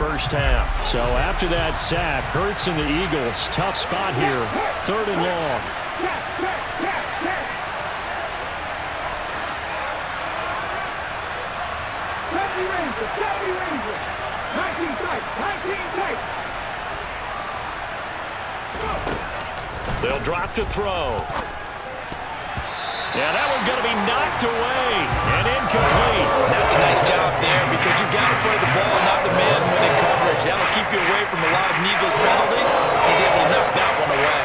first half. So after that sack, Hurts and the Eagles, tough spot here, 3rd and long. They'll drop to throw. Yeah, that one's going to be knocked away and incomplete. That's a nice job there because you've got to play the ball, not the man when in coverage. That'll keep you away from a lot of needless penalties. He's able to knock that one away.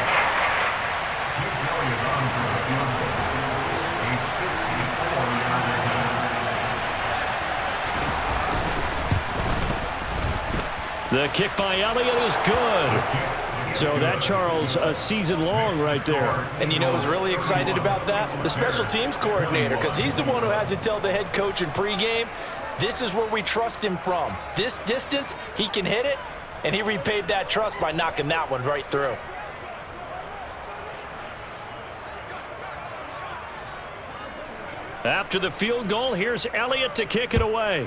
The kick by Elliott is good. So that, Charles, a season long right there. And you know who's really excited about that? The special teams coordinator, because he's the one who has to tell the head coach in pregame, this is where we trust him from. This distance, he can hit it, and he repaid that trust by knocking that one right through. After the field goal, here's Elliott to kick it away.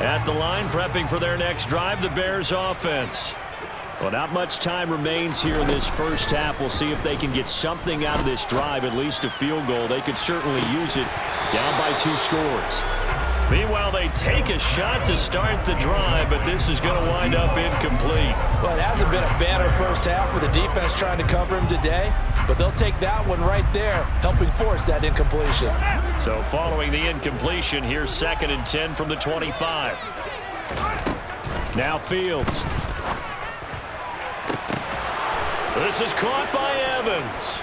At the line, prepping for their next drive, the Bears offense. Well, not much time remains here in this first half. We'll see if they can get something out of this drive, at least a field goal. They could certainly use it, down by 2 scores. Meanwhile, they take a shot to start the drive, but this is going to wind up incomplete. Well, it hasn't been a banner first half with the defense trying to cover him today, but they'll take that one right there, helping force that incompletion. So following the incompletion, here's 2nd and 10 from the 25. Now Fields. This is caught by Evans.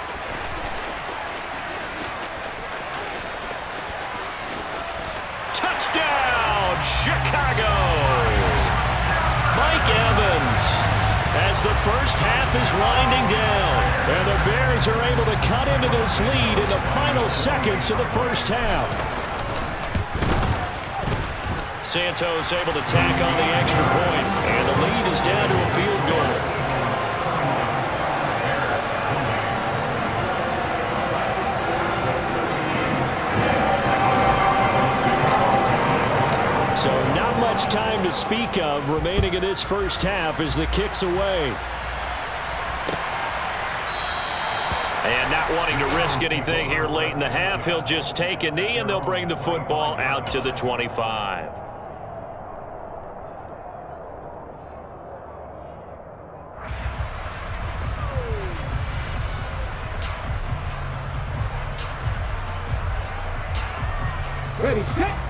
Touchdown, Chicago! Mike Evans, as the first half is winding down, and the Bears are able to cut into this lead in the final seconds of the first half. Santos able to tack on the extra point, and the lead is down to a field goal. So not much time to speak of remaining in this first half as the kick's away. And not wanting to risk anything here late in the half, he'll just take a knee and they'll bring the football out to the 25.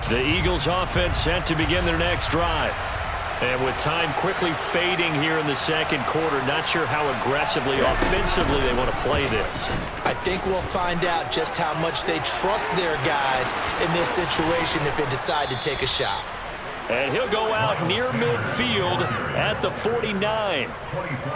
The Eagles offense set to begin their next drive. And with time quickly fading here in the second quarter, not sure how aggressively, offensively they want to play this. I think we'll find out just how much they trust their guys in this situation if they decide to take a shot. And he'll go out near midfield at the 49.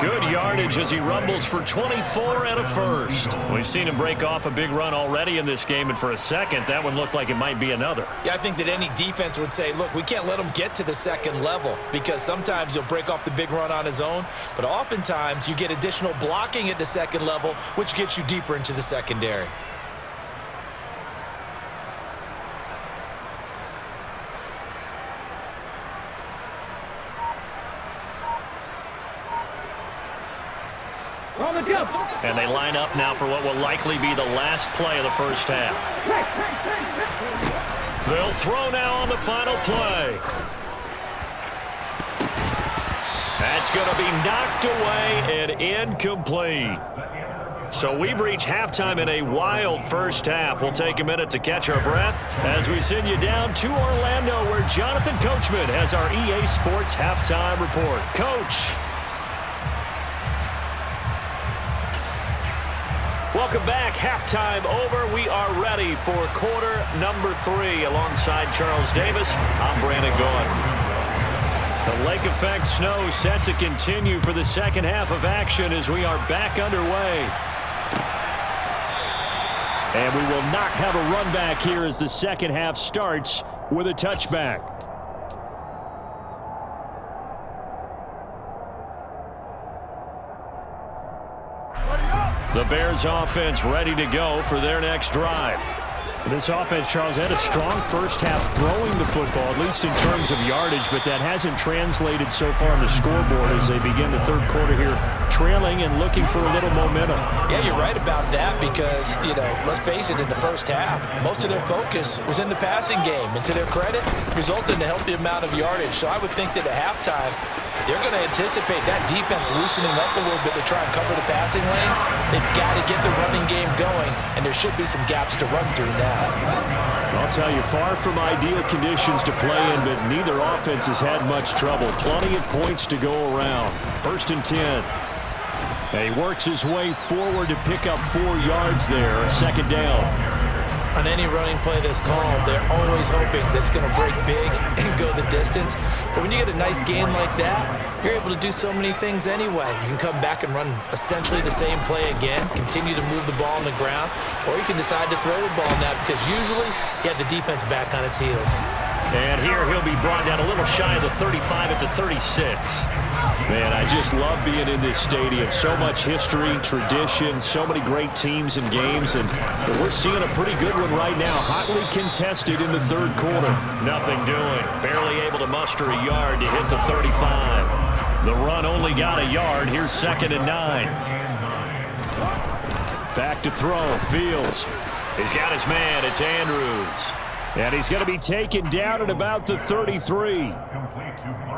Good yardage as he rumbles for 24 and a first. We've seen him break off a big run already in this game, and for a second, that one looked like it might be another. Yeah, I think that any defense would say, look, we can't let him get to the second level because sometimes he'll break off the big run on his own, but oftentimes you get additional blocking at the second level, which gets you deeper into the secondary. And they line up now for what will likely be the last play of the first half. They'll throw now on the final play. That's going to be knocked away and incomplete. So we've reached halftime in a wild first half. We'll take a minute to catch our breath as we send you down to Orlando, where Jonathan Coachman has our EA Sports halftime report. Coach. Welcome back. Halftime over. We are ready for quarter number 3. Alongside Charles Davis, I'm Brandon Gaudin. The lake effect snow set to continue for the second half of action as we are back underway. And we will not have a run back here as the second half starts with a touchback. The Bears offense ready to go for their next drive. This offense, Charles, had a strong first half throwing the football, at least in terms of yardage, but that hasn't translated so far on the scoreboard as they begin the third quarter here, trailing and looking for a little momentum. Yeah, you're right about that because, let's face it, in the first half, most of their focus was in the passing game. And to their credit, resulted in a healthy amount of yardage. So I would think that at halftime, they're going to anticipate that defense loosening up a little bit to try and cover the passing lanes. They've got to get the running game going, and there should be some gaps to run through now. I'll tell you, far from ideal conditions to play in, but neither offense has had much trouble. Plenty of points to go around. 1st and 10. And he works his way forward to pick up 4 yards there. Second down. On any running play that's called, they're always hoping that it's going to break big and go the distance. But when you get a nice game like that, you're able to do so many things anyway. You can come back and run essentially the same play again, continue to move the ball on the ground, or you can decide to throw the ball now because usually you have the defense back on its heels. And here he'll be brought down a little shy of the 35 at the 36. Man, I just love being in this stadium. So much history, tradition, so many great teams and games, and we're seeing a pretty good one right now. Hotly contested in the third quarter. Nothing doing. Barely able to muster a yard to hit the 35. The run only got a yard. Here's 2nd and 9. Back to throw. Fields. He's got his man. It's Andrews. And he's going to be taken down at about the 33.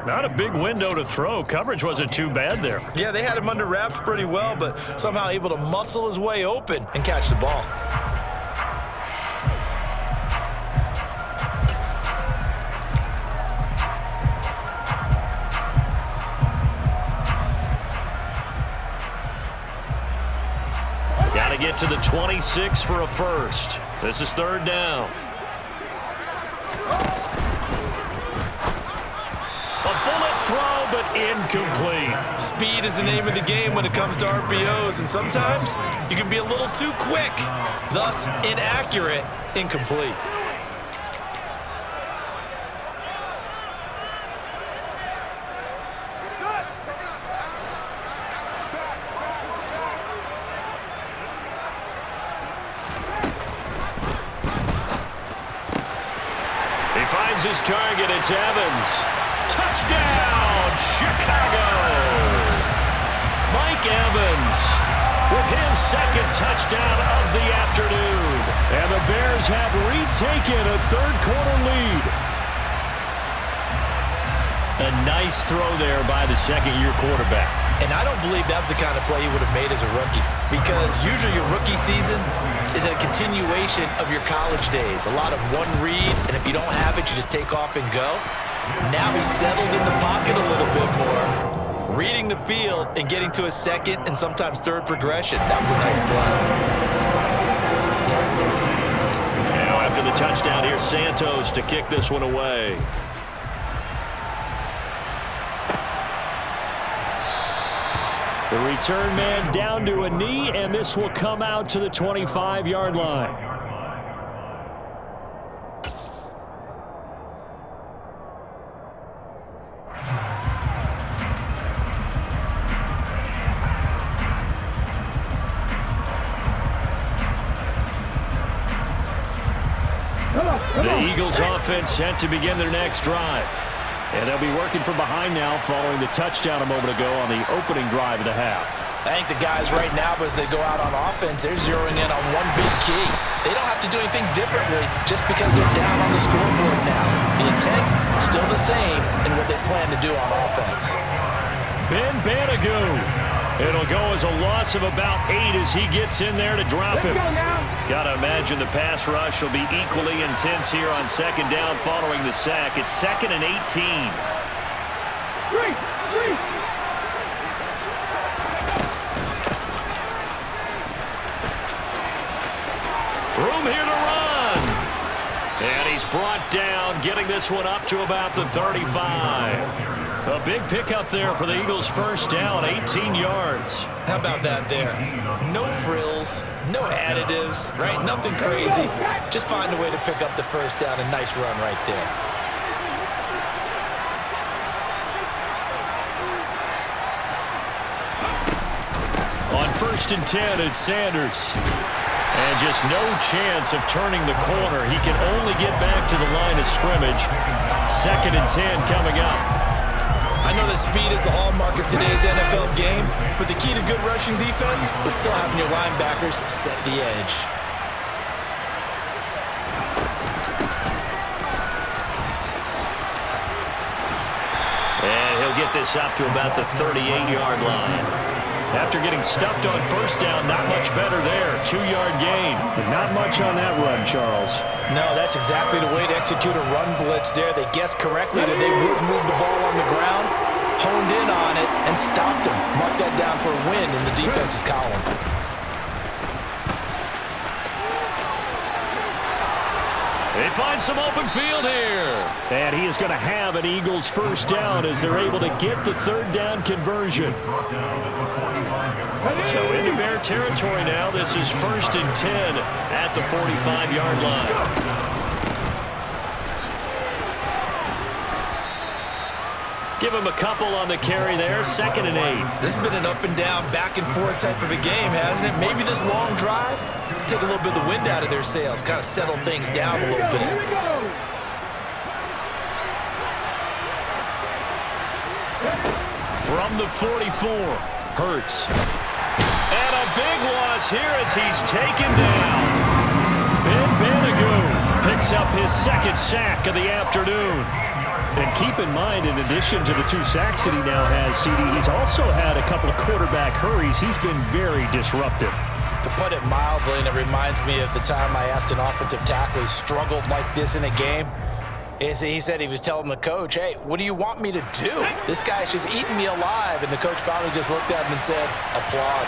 Not a big window to throw. Coverage wasn't too bad there. Yeah, they had him under wraps pretty well, but somehow able to muscle his way open and catch the ball. Got to get to the 26 for a first. This is 3rd down. Throw, but incomplete. Speed is the name of the game when it comes to RPOs, and sometimes you can be a little too quick, thus inaccurate, incomplete. He finds his target. It's Evans. Touchdown, Chicago! Mike Evans with his 2nd touchdown of the afternoon. And the Bears have retaken a third-quarter lead. A nice throw there by the second-year quarterback. And I don't believe that was the kind of play he would have made as a rookie, because usually your rookie season is a continuation of your college days. A lot of one read, and if you don't have it, you just take off and go. Now he's settled in the pocket a little bit more, reading the field and getting to a 2nd and sometimes 3rd progression. That was a nice play. Now after the touchdown, here's Santos to kick this one away. The return man down to a knee, and this will come out to the 25-yard line. The Eagles offense set to begin their next drive. And they'll be working from behind now following the touchdown a moment ago on the opening drive of the half. I think the guys right now, as they go out on offense, they're zeroing in on one big key. They don't have to do anything differently just because they're down on the scoreboard now. The intent is still the same in what they plan to do on offense. Ben Banagoo. It'll go as a loss of about 8 as he gets in there to drop him. Gotta imagine the pass rush will be equally intense here on 2nd down following the sack. It's 2nd and 18. Room here to run. And he's brought down, getting this one up to about the 35. A big pickup there for the Eagles' first down, 18 yards. How about that there? No frills, no additives, right? Nothing crazy. Just find a way to pick up the first down. A nice run right there. On 1st and 10, it's Sanders. And just no chance of turning the corner. He can only get back to the line of scrimmage. 2nd and 10 coming up. I know that speed is the hallmark of today's NFL game, but the key to good rushing defense is still having your linebackers set the edge. And he'll get this up to about the 38-yard line. After getting stuffed on 1st down, not much better there. 2-yard gain. But not much on that run, Charles. No, that's exactly the way to execute a run blitz there. They guessed correctly that they would move the ball on the ground, honed in on it, and stopped them. Mark that down for a win in the defense's column. They find some open field here. And he is going to have an Eagles first down as they're able to get the 3rd down conversion. So into Bear territory now. This is 1st and 10 at the 45-yard line. Give him a couple on the carry there. 2nd and 8. This has been an up and down, back and forth type of a game, hasn't it? Maybe this long drive take a little bit of the wind out of their sails, kind of settle things down a little bit. From the 44, Hurts. And a big loss here as he's taken down. Ben Banagoo picks up his 2nd sack of the afternoon. And keep in mind, in addition to the 2 sacks that he now has, CD, he's also had a couple of quarterback hurries. He's been very disruptive. To put it mildly, and it reminds me of the time I asked an offensive tackle who struggled like this in a game. He said he was telling the coach, hey, what do you want me to do? This guy's just eating me alive. And the coach finally just looked at him and said, applaud.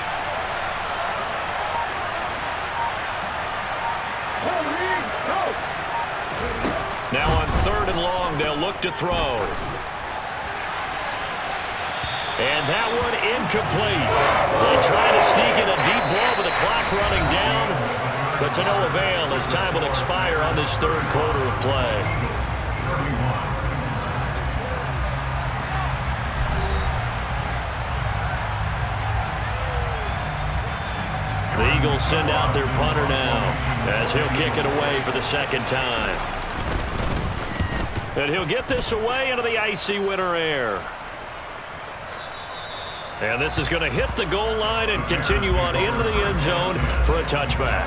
Now on 3rd and long, they'll look to throw. And that one incomplete. They try to sneak in a deep ball with the clock running down, but to no avail as time will expire on this 3rd quarter of play. The Eagles send out their punter now as he'll kick it away for the 2nd time. And he'll get this away into the icy winter air. And this is going to hit the goal line and continue on into the end zone for a touchback.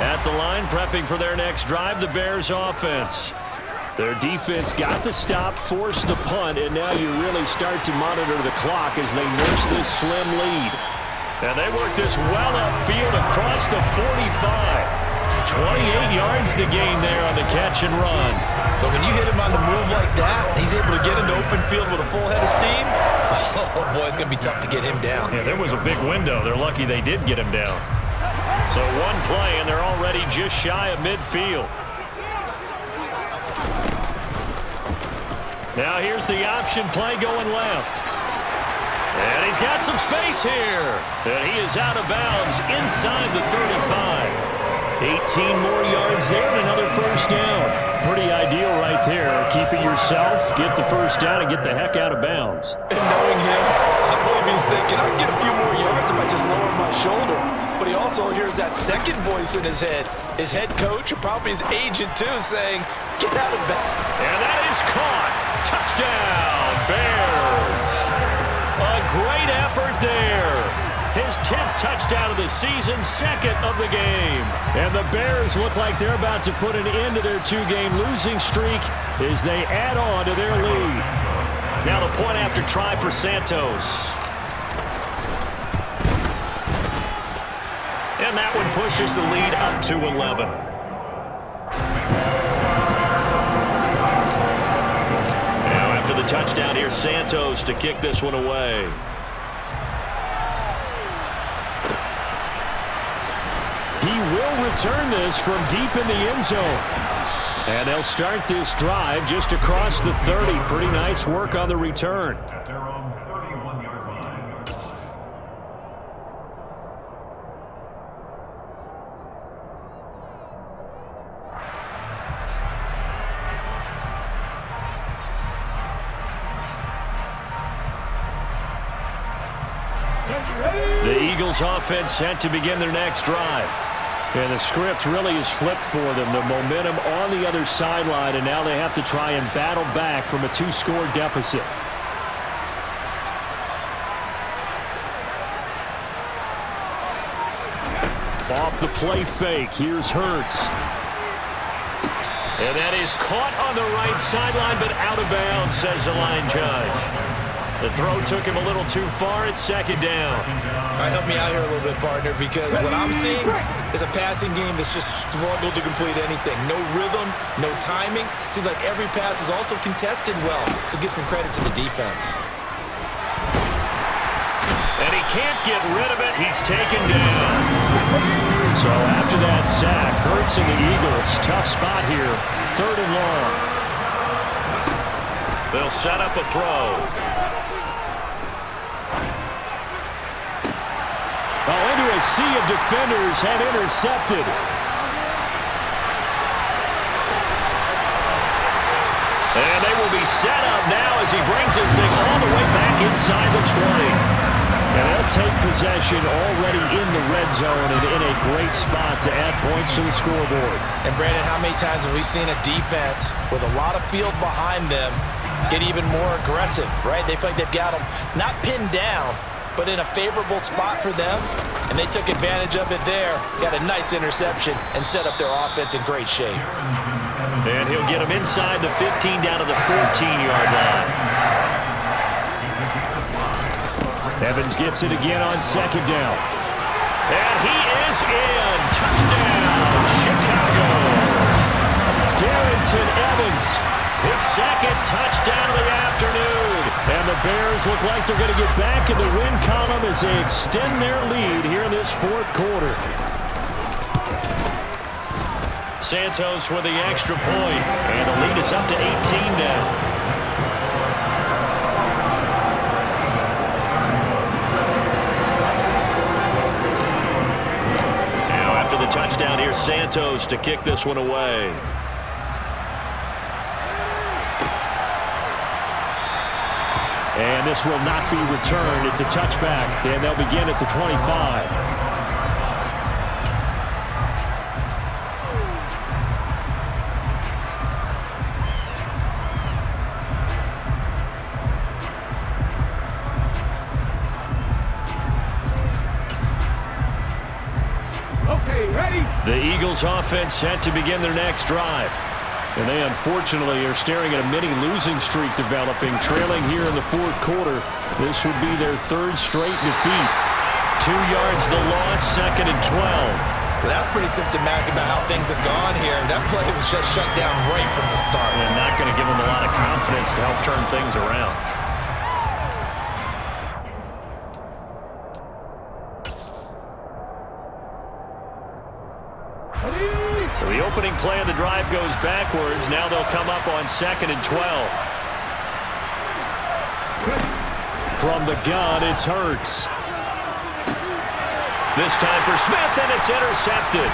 At the line, prepping for their next drive, the Bears offense. Their defense got the stop, forced the punt, and now you really start to monitor the clock as they nurse this slim lead. And they work this well upfield across the 45. 28 yards the gain there on the catch and run. But when you hit him on the move like that, he's able to get into open field with a full head of steam. Oh, boy, it's going to be tough to get him down. Yeah, there was a big window. They're lucky they did get him down. So one play, and they're already just shy of midfield. Now here's the option play going left. And he's got some space here. And he is out of bounds inside the 35. 18 more yards there and another first down. Pretty ideal right there. Keep it yourself, get the first down, and get the heck out of bounds. And knowing him, I believe he's thinking, I can get a few more yards if I just lower my shoulder. But he also hears that second voice in his head. His head coach, or probably his agent too, saying, get out of bounds. And that is caught. Touchdown, Bears. A great effort there. His 10th touchdown of the season, 2nd of the game. And the Bears look like they're about to put an end to their 2-game losing streak as they add on to their lead. Now the point after try for Santos. And that one pushes the lead up to 11. Here's Santos to kick this one away. He will return this from deep in the end zone. And they'll start this drive just across the 30. Pretty nice work on the return. At their own 31-yard line. The Eagles offense set to begin their next drive. And the script really is flipped for them. The momentum on the other sideline, and now they have to try and battle back from a 2-score deficit. Off the play fake, here's Hurts. And that is caught on the right sideline, but out of bounds, says the line judge. The throw took him a little too far. It's second down. All right, help me out here a little bit, partner, because what I'm seeing is a passing game that's just struggled to complete anything. No rhythm, no timing. Seems like every pass is also contested well, so give some credit to the defense. And he can't get rid of it. He's taken down. So after that sack, Hurts and the Eagles, tough spot here. 3rd and long. They'll set up a throw. Into a sea of defenders and intercepted. And they will be set up now as he brings this thing all the way back inside the 20. And they'll take possession already in the red zone and in a great spot to add points to the scoreboard. And Brandon, how many times have we seen a defense with a lot of field behind them get even more aggressive, right? They feel like they've got them not pinned down, but in a favorable spot for them, and they took advantage of it there. Got a nice interception and set up their offense in great shape. And he'll get them inside the 15 down to the 14-yard line. Evans gets it again on 2nd down. And he is in. Touchdown, Chicago. Darrington Evans. His 2nd touchdown of the afternoon. And the Bears look like they're going to get back in the win column as they extend their lead here in this 4th quarter. Santos with the extra point, and the lead is up to 18 now. Now after the touchdown, here's Santos to kick this one away. And this will not be returned. It's a touchback, and they'll begin at the 25. Okay, ready? The Eagles offense set to begin their next drive. And they unfortunately are staring at a mini losing streak developing, trailing here in the 4th quarter. This would be their 3rd straight defeat. 2 yards the loss, 2nd and 12. Well, that's pretty symptomatic about how things have gone here. That play was just shut down right from the start. And not going to give them a lot of confidence to help turn things around. So the opening play of the drive goes backwards. Now they'll come up on 2nd and 12. From the gun, it's Hurts. This time for Smith, and it's intercepted.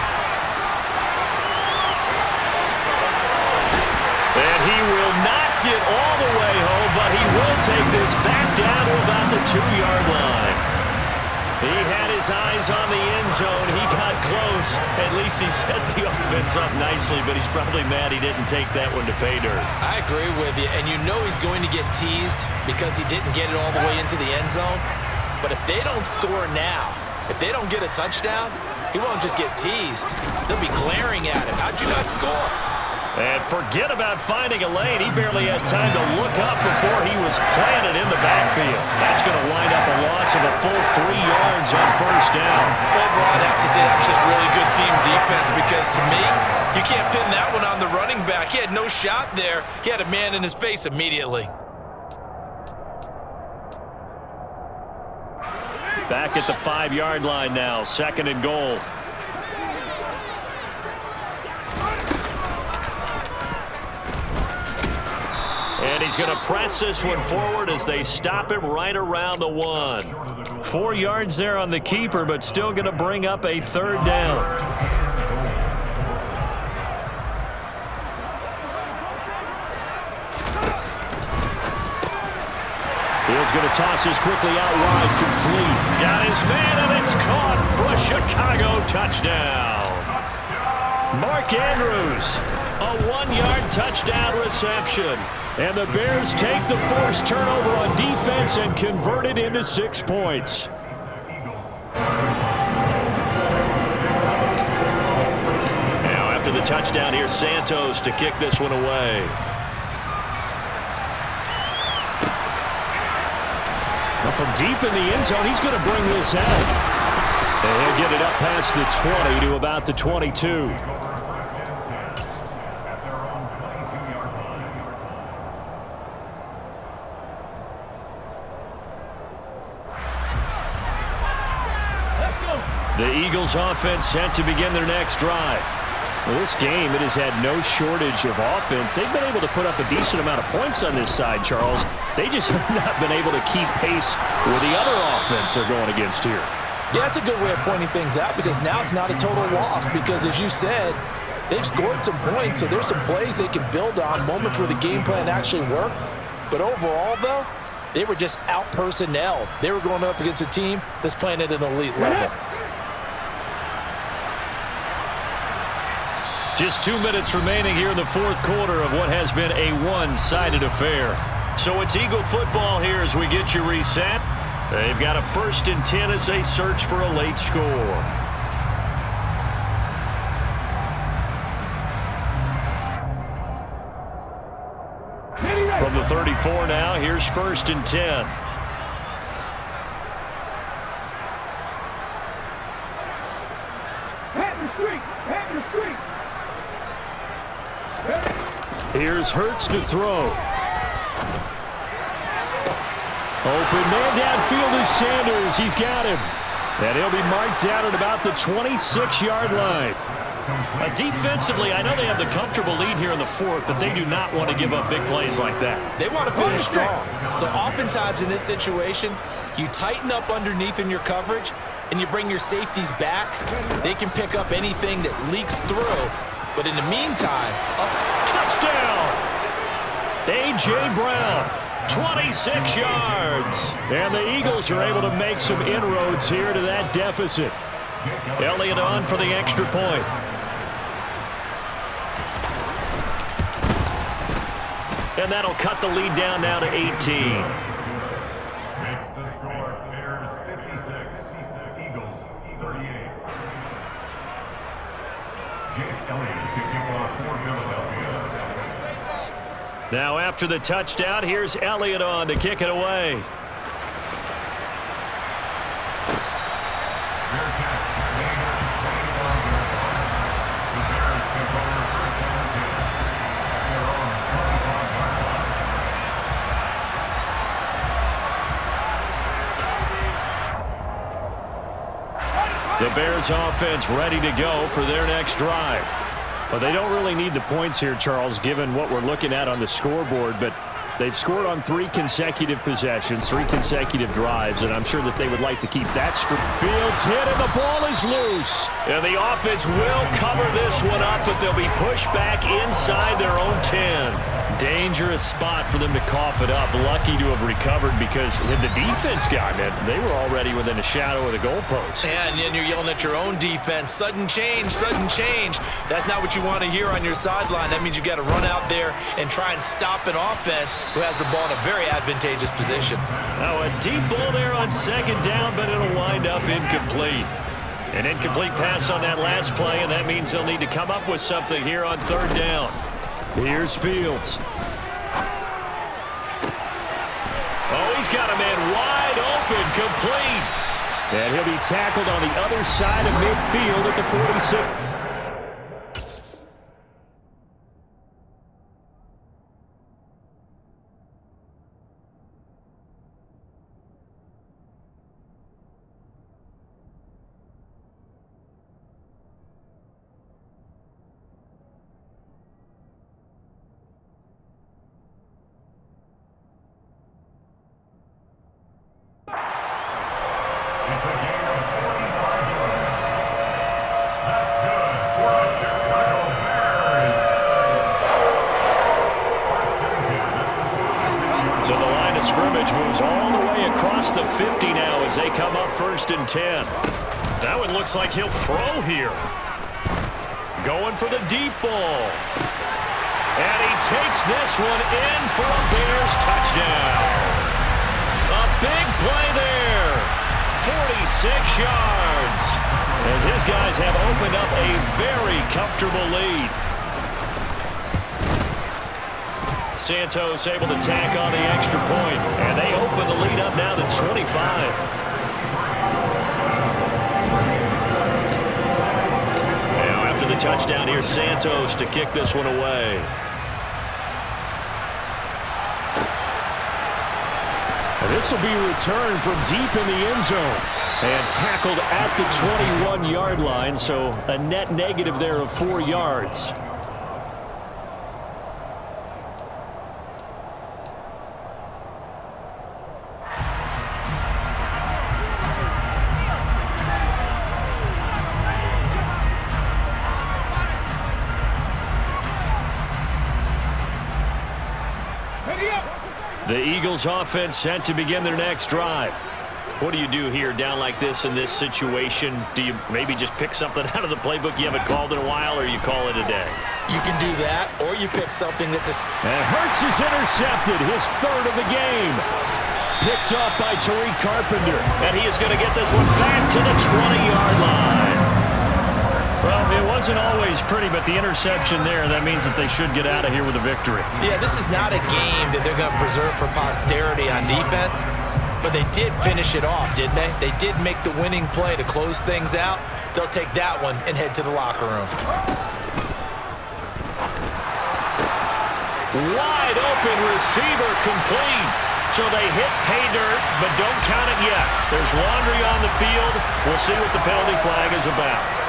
And he will not get all the way home, but he will take this back down to about the 2-yard line. He had his eyes on the end zone. He got close. At least he set the offense up nicely, but he's probably mad he didn't take that one to pay dirt. I agree with you, and you know he's going to get teased because he didn't get it all the way into the end zone. But if they don't score now, if they don't get a touchdown, he won't just get teased. They'll be glaring at him. How'd you not score? And forget about finding a lane. He barely had time to look up before he was planted in the backfield. That's going to wind up a loss of a full 3 yards on 1st down. Overall, I'd have to say that was just really good team defense because, to me, you can't pin that one on the running back. He had no shot there. He had a man in his face immediately. Back at the 5-yard line now, 2nd and goal. And he's going to press this one forward as they stop him right around the 1. 4 yards there on the keeper, but still going to bring up a 3rd down. Fields going to toss this quickly out wide, complete. Got his man, and it's caught for a Chicago touchdown. Mark Andrews, a 1-yard touchdown reception. And the Bears take the forced turnover on defense and convert it into 6 points. Now after the touchdown, here's Santos to kick this one away. Well, from deep in the end zone, he's going to bring this out. And he'll get it up past the 20 to about the 22. The Eagles offense set to begin their next drive. Well, this game, it has had no shortage of offense. They've been able to put up a decent amount of points on this side, Charles. They just have not been able to keep pace with the other offense they're going against here. Yeah, that's a good way of pointing things out because now it's not a total loss because, as you said, they've scored some points, so there's some plays they can build on, moments where the game plan actually worked. But overall, though, they were just out-personnel. They were going up against a team that's playing at an elite level. Just 2 minutes remaining here in the 4th quarter of what has been a one-sided affair. So it's Eagle football here as we get you reset. They've got a 1st and 10 as they search for a late score. From the 34 now, here's 1st and 10. Here's Hurts to throw. Open man downfield is Sanders. He's got him. And he'll be marked down at about the 26-yard line. Defensively, I know they have the comfortable lead here in the 4th, but they do not want to give up big plays like that. They want to finish strong. So oftentimes in this situation, you tighten up underneath in your coverage, and you bring your safeties back. They can pick up anything that leaks through. But in the meantime, touchdown! A.J. Brown, 26 yards. And the Eagles are able to make some inroads here to that deficit. Elliott on for the extra point. And that'll cut the lead down now to 18. Makes the score Bears 56, Eagles 38. Jake Elliott to kick off for Philadelphia. Now after the touchdown, here's Elliott on to kick it away. The Bears offense ready to go for their next drive. Well, they don't really need the points here, Charles, given what we're looking at on the scoreboard, but they've scored on 3 consecutive possessions, 3 consecutive drives, and I'm sure that they would like to keep that streak. Fields hit, and the ball is loose. And the offense will cover this one up, but they'll be pushed back inside their own 10. Dangerous spot for them to cough it up. Lucky to have recovered because had the defense gotten it, they were already within a shadow of the goalpost. And then you're yelling at your own defense. Sudden change, sudden change. That's not what you want to hear on your sideline. That means you got to run out there and try and stop an offense who has the ball in a very advantageous position. Now a deep ball there on 2nd down, but it'll wind up incomplete. An incomplete pass on that last play, and that means they'll need to come up with something here on 3rd down. Here's Fields. Oh, he's got a man wide open, complete. And he'll be tackled on the other side of midfield at the 46. scrimmage moves all the way across the 50 now as they come up 1st and 10. That one looks like he'll throw here. Going for the deep ball. And he takes this one in for a Bears touchdown. A big play there. 46 yards. As his guys have opened up a very comfortable lead. Santos able to tack on the extra point. And they open the lead up now to 25. The touchdown here, Santos to kick this one away. And this will be returned from deep in the end zone and tackled at the 21-yard line, so a net negative there of 4 yards. The Eagles offense set to begin their next drive. What do you do here down like this in this situation? Do you maybe just pick something out of the playbook you haven't called in a while, or you call it a day? You can do that, or you pick something that's And Hurts is intercepted, his 3rd of the game. Picked up by Tariq Carpenter. And he is going to get this one back to the 20-yard line. Well, it wasn't always pretty, but the interception there, that means that they should get out of here with a victory. Yeah, this is not a game that they're going to preserve for posterity on defense, but they did finish it off, didn't they? They did make the winning play to close things out. They'll take that one and head to the locker room. Wide open receiver complete. So they hit pay dirt, but don't count it yet. There's laundry on the field. We'll see what the penalty flag is about.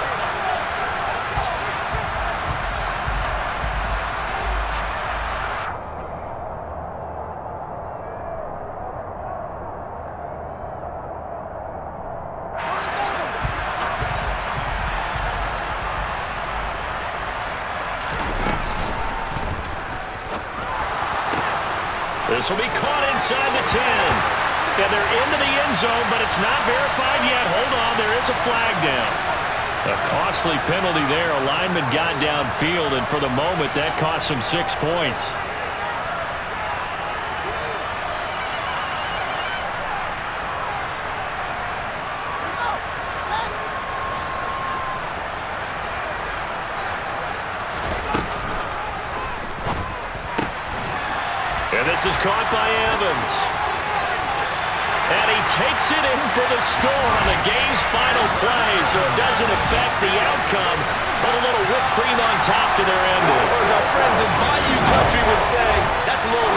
This will be caught inside the 10. And they're into the end zone, but it's not verified yet. Hold on, there is a flag down. A costly penalty there. A lineman got downfield, and for the moment, that cost him 6 points. And this is caught by Evans. And he takes it in for the score on the game's final play, so it doesn't affect the outcome, but a little whipped cream on top to their ending. Or as our friends in Bayou Country would say, that's a little